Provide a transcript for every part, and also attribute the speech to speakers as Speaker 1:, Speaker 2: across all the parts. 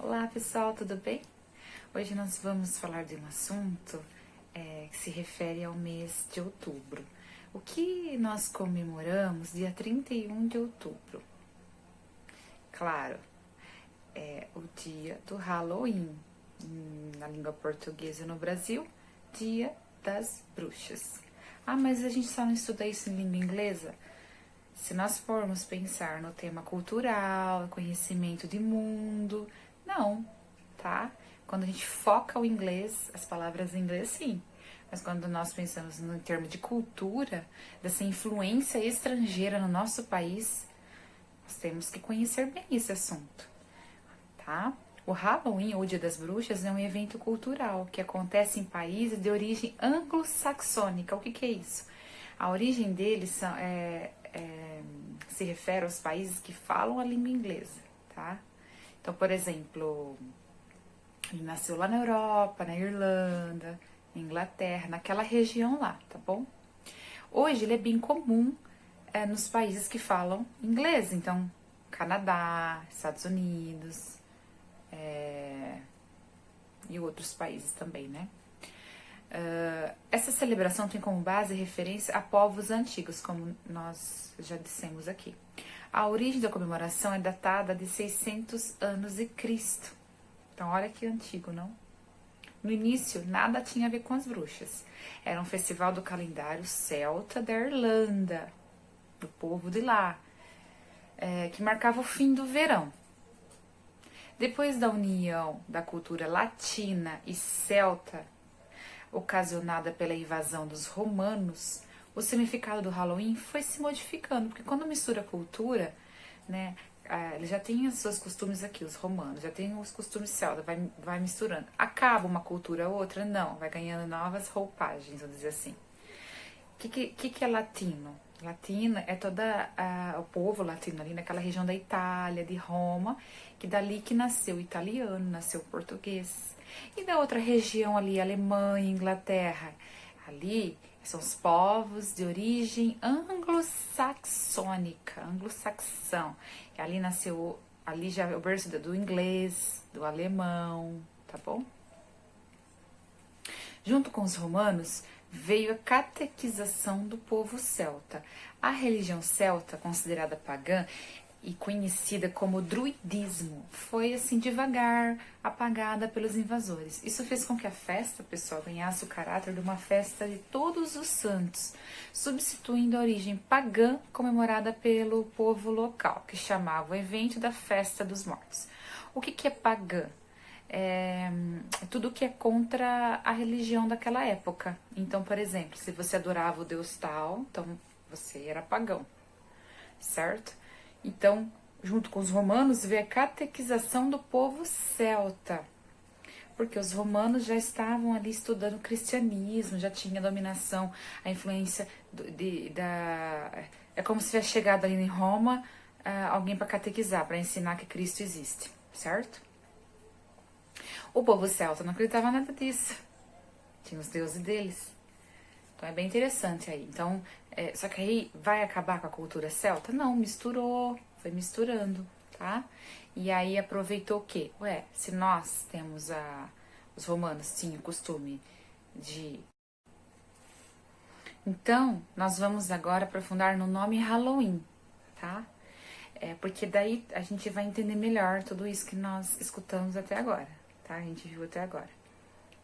Speaker 1: Olá pessoal, tudo bem? Hoje nós vamos falar de um assunto que se refere ao mês de outubro. O que nós comemoramos dia 31 de outubro? Claro, é o dia do Halloween, na língua portuguesa no Brasil, Dia das Bruxas. Ah, mas a gente só não estuda isso em língua inglesa? Se nós formos pensar no tema cultural, conhecimento de mundo, não, tá? Quando a gente foca o inglês, as palavras em inglês, sim. Mas quando nós pensamos no termo de cultura, dessa influência estrangeira no nosso país, nós temos que conhecer bem esse assunto, tá? O Halloween, ou Dia das Bruxas, é um evento cultural que acontece em países de origem anglo-saxônica. O que é isso? A origem deles se refere aos países que falam a língua inglesa, tá? Então, por exemplo, ele nasceu lá na Europa, na Irlanda, na Inglaterra, naquela região lá, tá bom? Hoje ele é bem comum nos países que falam inglês, então Canadá, Estados Unidos e outros países também, né? Essa celebração tem como base referência a povos antigos, como nós já dissemos aqui. A origem da comemoração é datada de 600 anos de Cristo. Então, olha que antigo, não? No início, nada tinha a ver com as bruxas. Era um festival do calendário celta da Irlanda, do povo de lá, que marcava o fim do verão. Depois da união da cultura latina e celta, ocasionada pela invasão dos romanos, o significado do Halloween foi se modificando, porque quando mistura a cultura, né, ele já tem os seus costumes aqui, os romanos, já tem os costumes celtas, vai misturando. Acaba uma cultura ou outra? Não, vai ganhando novas roupagens, vamos dizer assim. O que é latino? Latino é o povo latino ali naquela região da Itália, de Roma, que dali que nasceu o italiano, nasceu o português. E da outra região ali, Alemanha, Inglaterra, ali são os povos de origem anglo-saxônica, anglo-saxão. E ali nasceu, ali já é o berço do inglês, do alemão, tá bom? Junto com os romanos, veio a catequização do povo celta. A religião celta, considerada pagã e conhecida como druidismo, foi assim devagar apagada pelos invasores. Isso fez com que a festa, pessoal, ganhasse o caráter de uma festa de todos os santos, substituindo a origem pagã comemorada pelo povo local, que chamava o evento da Festa dos Mortos. O que é pagã? É tudo que é contra a religião daquela época. Então, por exemplo, se você adorava o deus tal, então você era pagão, certo? Então, junto com os romanos, veio a catequização do povo celta, porque os romanos já estavam ali estudando o cristianismo, já tinha a dominação, a influência é como se tivesse chegado ali em Roma alguém para catequizar, para ensinar que Cristo existe, certo? O povo celta não acreditava nada disso. Tinha os deuses deles. Então é bem interessante aí. Então, só que aí vai acabar com a cultura celta? Não, misturou, foi misturando, tá? E aí aproveitou o quê? Se nós temos os romanos tinham o costume de... Então, nós vamos agora aprofundar no nome Halloween, tá? Porque daí a gente vai entender melhor tudo isso que nós escutamos até agora, tá? A gente viu até agora.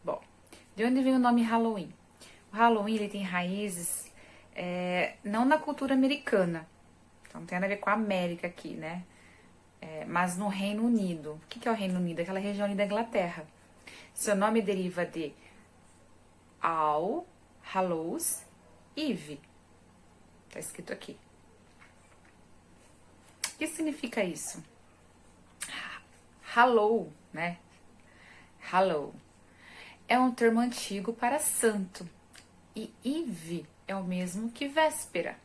Speaker 1: Bom, de onde vem o nome Halloween? O Halloween ele tem raízes não na cultura americana, então não tem nada a ver com a América aqui, né? Mas no Reino Unido. O que é o Reino Unido? Aquela região ali da Inglaterra. Seu nome deriva de All Hallows Eve. Tá escrito aqui. O que significa isso? Hallow, né? Hallow é um termo antigo para santo. E Eve é o mesmo que véspera.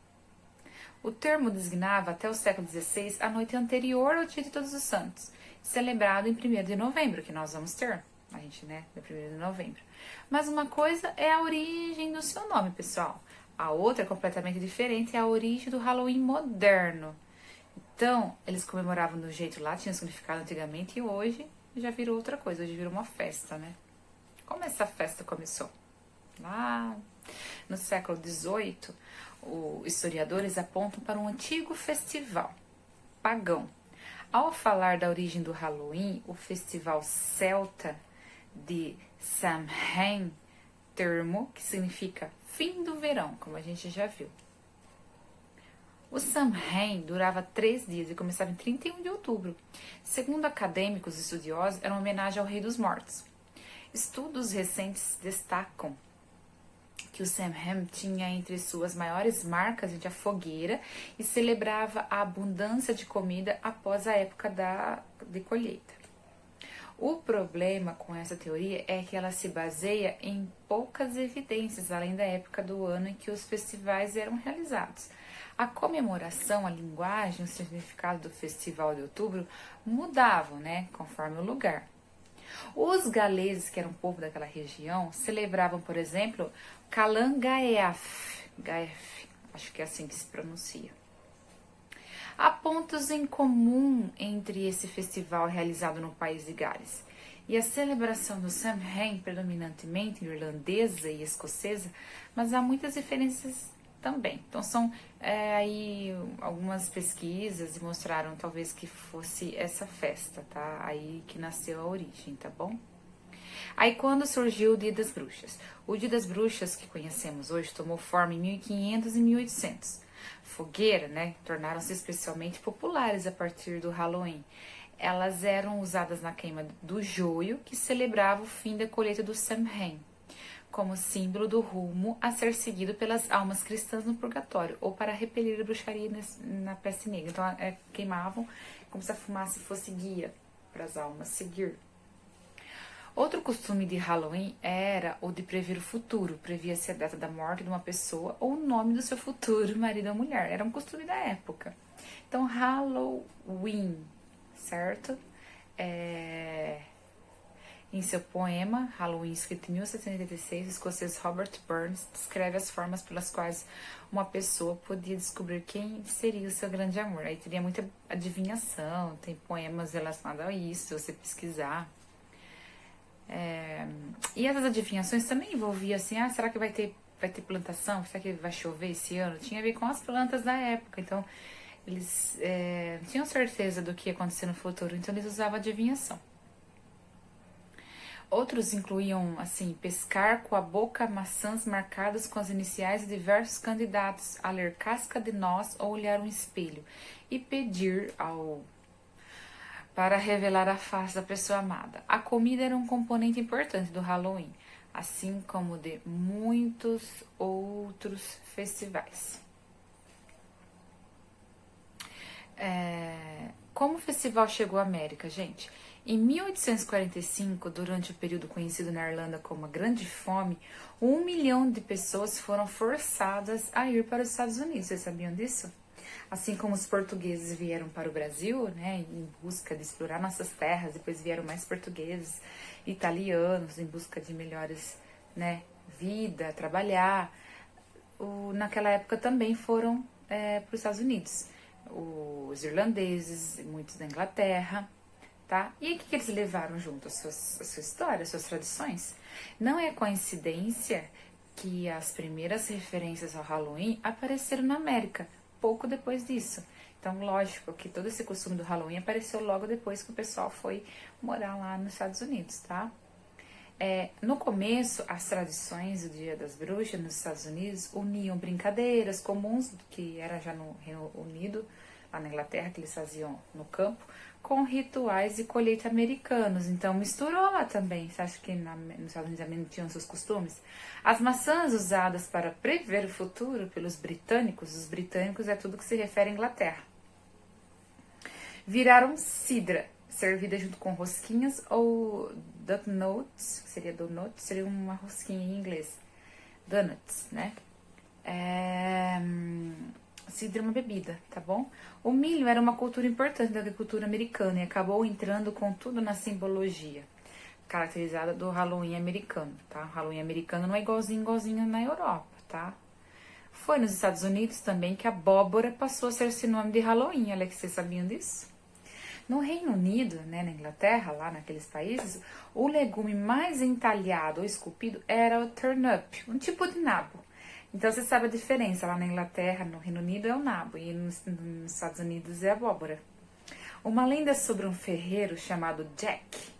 Speaker 1: O termo designava até o século XVI a noite anterior ao Dia de Todos os Santos, celebrado em 1º de novembro, que nós vamos ter. A gente, né, no 1º de novembro. Mas uma coisa é a origem do seu nome, pessoal. A outra é completamente diferente, é a origem do Halloween moderno. Então, eles comemoravam do jeito lá, tinha significado antigamente, e hoje já virou outra coisa, hoje virou uma festa, né? Como essa festa começou? Lá no século XVIII, os historiadores apontam para um antigo festival pagão. Ao falar da origem do Halloween, o festival celta de Samhain, termo que significa fim do verão, como a gente já viu. O Samhain durava 3 dias e começava em 31 de outubro. Segundo acadêmicos e estudiosos, era uma homenagem ao Rei dos Mortos. Estudos recentes destacam que o Samhain tinha entre suas maiores marcas a fogueira e celebrava a abundância de comida após a época de colheita. O problema com essa teoria é que ela se baseia em poucas evidências, além da época do ano em que os festivais eram realizados. A comemoração, a linguagem, o significado do festival de outubro mudavam, né, conforme o lugar. Os galeses, que eram um povo daquela região, celebravam, por exemplo, Calan Gaeaf, acho que é assim que se pronuncia. Há pontos em comum entre esse festival realizado no país de Gales e a celebração do Samhain, predominantemente irlandesa e escocesa, mas há muitas diferenças também. Então são aí algumas pesquisas e mostraram talvez que fosse essa festa, tá? Aí que nasceu a origem, tá bom? Aí quando surgiu o Dia das Bruxas? O Dia das Bruxas que conhecemos hoje tomou forma em 1500 e 1800. Fogueira, né? Tornaram-se especialmente populares a partir do Halloween. Elas eram usadas na queima do joio, que celebrava o fim da colheita do Samhain, como símbolo do rumo a ser seguido pelas almas cristãs no purgatório, ou para repelir a bruxaria na peste negra. Então, queimavam como se a fumaça fosse guia para as almas seguir. Outro costume de Halloween era o de prever o futuro. Previa-se a data da morte de uma pessoa ou o nome do seu futuro marido ou mulher. Era um costume da época. Então, Halloween, certo? Em seu poema, Halloween, escrito em 1786, o escocês Robert Burns descreve as formas pelas quais uma pessoa podia descobrir quem seria o seu grande amor. Aí teria muita adivinhação, tem poemas relacionados a isso, se você pesquisar. E essas adivinhações também envolviam assim, será que vai ter plantação? Será que vai chover esse ano? Tinha a ver com as plantas da época, então eles tinham certeza do que ia acontecer no futuro, então eles usavam adivinhação. Outros incluíam, assim, pescar com a boca maçãs marcadas com as iniciais de diversos candidatos, a ler casca de noz ou olhar um espelho e pedir para revelar a face da pessoa amada. A comida era um componente importante do Halloween, assim como de muitos outros festivais. Como o festival chegou à América, gente? Em 1845, durante o período conhecido na Irlanda como a Grande Fome, 1 milhão de pessoas foram forçadas a ir para os Estados Unidos. Vocês sabiam disso? Assim como os portugueses vieram para o Brasil, né, em busca de explorar nossas terras, depois vieram mais portugueses, italianos, em busca de melhores, né, vida, trabalhar. Naquela época também foram para os Estados Unidos. Os irlandeses, muitos da Inglaterra, tá? E o que eles levaram junto? A sua história, as suas tradições. Não é coincidência que as primeiras referências ao Halloween apareceram na América, pouco depois disso. Então, lógico que todo esse costume do Halloween apareceu logo depois que o pessoal foi morar lá nos Estados Unidos, tá? No começo, as tradições do Dia das Bruxas nos Estados Unidos uniam brincadeiras comuns, que era já no Reino Unido, lá na Inglaterra, que eles faziam no campo, com rituais de colheita americanos. Então, misturou lá também. Você acha que nos Estados Unidos também não tinham seus costumes? As maçãs usadas para prever o futuro pelos britânicos, os britânicos é tudo que se refere à Inglaterra, viraram cidra, servida junto com rosquinhas ou donuts, seria uma rosquinha em inglês. Donuts, né? Cidra é uma bebida, tá bom? O milho era uma cultura importante da agricultura americana e acabou entrando com tudo na simbologia caracterizada do Halloween americano, tá? O Halloween americano não é igualzinho na Europa, tá? Foi nos Estados Unidos também que a abóbora passou a ser sinônimo de Halloween, olha que vocês sabiam disso? No Reino Unido, né, na Inglaterra, lá naqueles países, o legume mais entalhado ou esculpido era o turnip, um tipo de nabo. Então você sabe a diferença, lá na Inglaterra, no Reino Unido é o nabo e nos Estados Unidos é a abóbora. Uma lenda sobre um ferreiro chamado Jack,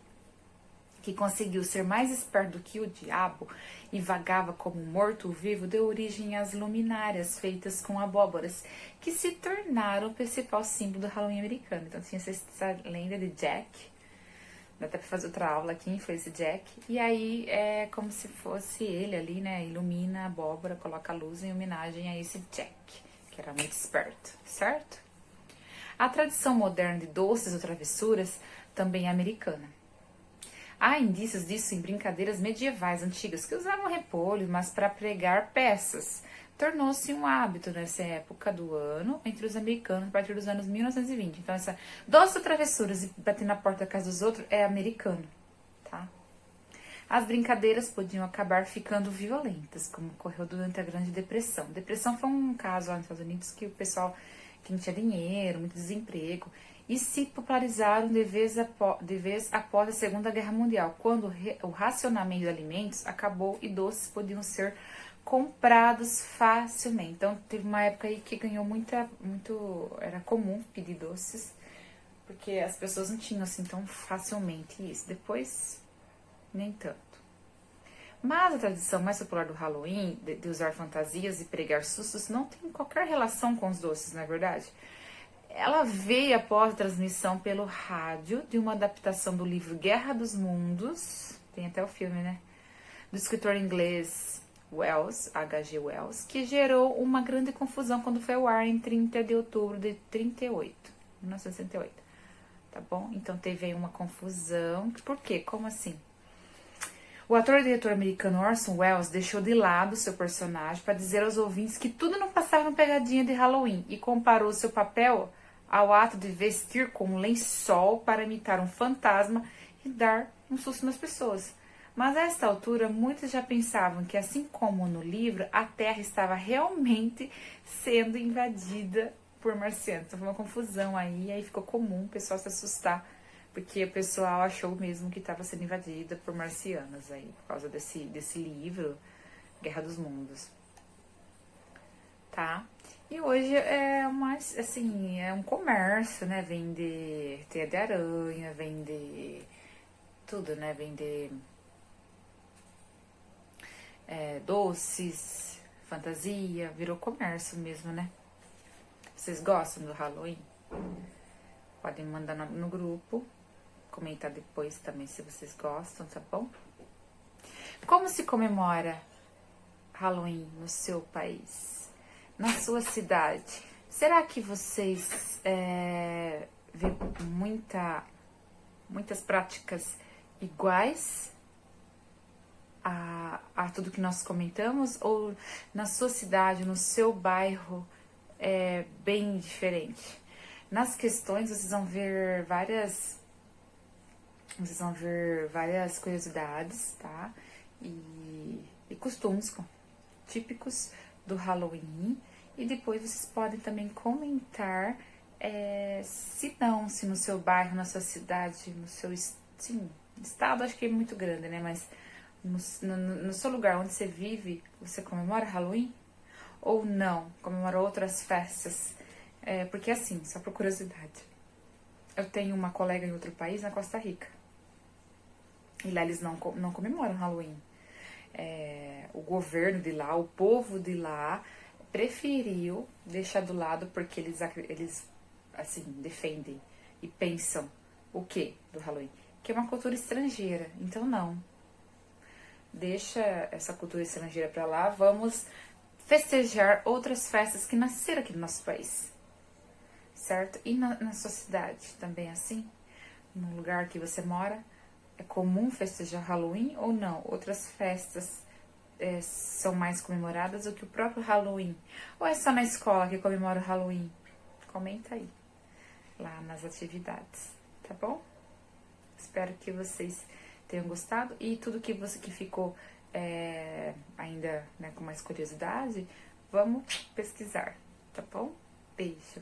Speaker 1: que conseguiu ser mais esperto do que o diabo e vagava como um morto-vivo, deu origem às luminárias feitas com abóboras, que se tornaram o principal símbolo do Halloween americano. Então tinha essa lenda de Jack, dá até pra fazer outra aula aqui, foi esse Jack, e aí é como se fosse ele ali, né, ilumina a abóbora, coloca a luz em homenagem a esse Jack, que era muito esperto, certo? A tradição moderna de doces ou travessuras também é americana. Há indícios disso em brincadeiras medievais antigas que usavam repolho, mas para pregar peças. Tornou-se um hábito nessa época do ano entre os americanos a partir dos anos 1920. Então, essa doce travessuras e bater na porta da casa dos outros é americano, tá? As brincadeiras podiam acabar ficando violentas, como ocorreu durante a Grande Depressão. Depressão foi um caso lá nos Estados Unidos que o pessoal que não tinha dinheiro, muito desemprego, e se popularizaram de vez após a Segunda Guerra Mundial, quando o racionamento de alimentos acabou e doces podiam ser comprados facilmente. Então, teve uma época aí que ganhou era comum pedir doces, porque as pessoas não tinham assim tão facilmente isso. Depois, nem tanto. Mas a tradição mais popular do Halloween, de usar fantasias e pregar sustos, não tem qualquer relação com os doces, não é verdade? Ela veio após a transmissão pelo rádio de uma adaptação do livro Guerra dos Mundos, tem até o filme, né? Do escritor inglês Wells, H.G. Wells, que gerou uma grande confusão quando foi ao ar em 30 de outubro de 1968. Tá bom? Então teve aí uma confusão. Por quê? Como assim? O ator e diretor americano Orson Welles deixou de lado seu personagem para dizer aos ouvintes que tudo não passava uma pegadinha de Halloween e comparou seu papel ao ato de vestir com um lençol para imitar um fantasma e dar um susto nas pessoas. Mas a esta altura, muitos já pensavam que, assim como no livro, a Terra estava realmente sendo invadida por marcianos. Então foi uma confusão aí ficou comum o pessoal se assustar, porque o pessoal achou mesmo que estava sendo invadida por marcianos aí, por causa desse livro, Guerra dos Mundos. Tá? E hoje é mais, assim, é um comércio, né? Vender teia de aranha, vender tudo, né? Vender doces, fantasia, virou comércio mesmo, né? Vocês gostam do Halloween? Podem mandar no grupo, comentar depois também se vocês gostam, tá bom? Como se comemora Halloween no seu país? Na sua cidade? Será que vocês vê muitas práticas iguais a tudo que nós comentamos? Ou na sua cidade, no seu bairro, é bem diferente? Nas questões vocês vão ver várias curiosidades, tá? E costumes típicos do Halloween. E depois vocês podem também comentar se no seu bairro, na sua cidade, no seu estado, acho que é muito grande, né? Mas no seu lugar onde você vive, você comemora Halloween? Ou não? Comemora outras festas? Porque assim, só por curiosidade, eu tenho uma colega em outro país, na Costa Rica. E lá eles não comemoram Halloween. O governo de lá, o povo de lá, preferiu deixar do lado porque eles assim, defendem e pensam o quê do Halloween? Que é uma cultura estrangeira. Então, não. Deixa essa cultura estrangeira pra lá. Vamos festejar outras festas que nasceram aqui no nosso país. Certo? E na sua cidade também é assim? No lugar que você mora? É comum festejar Halloween ou não? Outras festas são mais comemoradas do que o próprio Halloween? Ou é só na escola que comemora o Halloween? Comenta aí, lá nas atividades, tá bom? Espero que vocês tenham gostado. E tudo que ficou ainda, né, com mais curiosidade, vamos pesquisar, tá bom? Beijo!